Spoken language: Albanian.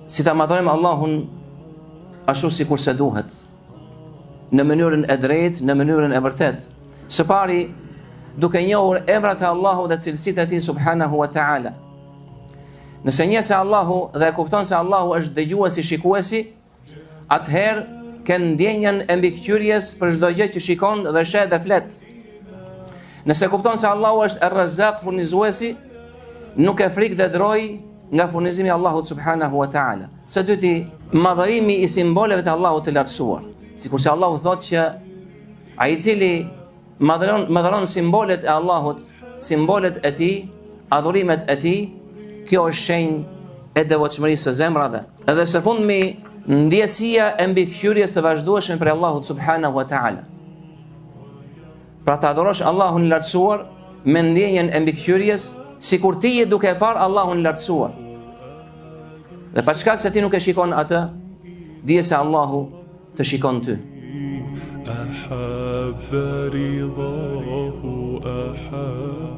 si ta madhërojmë Allahun ashtu si kurse duhet, në mënyrën e drejtë, në mënyrën e vërtet. Së pari, duke njohur emrat e Allahu dhe cilësitë e tij subhanahu wa ta'ala. Nëse njeh se Allahu dhe e kupton se Allahu është dëgjuesi, shikuesi, atëherë ke ndjenjën e mbikëqyrjes për çdo gjë që shikon dhe sheh dhe flet. Nëse kupton se Allahu është Ar-Razzaq, furnizuesi, nuk e frikë dhe droj nga furnizimi i Allahut subhanahu wa ta'ala. Së dyti, madhërimi i simboleve të Allahut të lartësuar. Sikurse Allahu thotë që ai i cili madhëron simbolet e Allahut, simbolet e tij, adhurimet e tij, kjo është shenjë e devotshmërisë së zemrave. Edhe së fundmi, ndjesia e mbikëqyrjes së vazhdueshme për Allahut subhanahu wa ta'ala. Pra ta adhurosh Allahun e lartësuar me ndjenjen e mbikëqyrjes, sikur ti je duke parë Allahun e lartësuar. Dhe pa çka se ti nuk e shikon atë, dije se Allahu të shikon ty. أحب رضاه أحب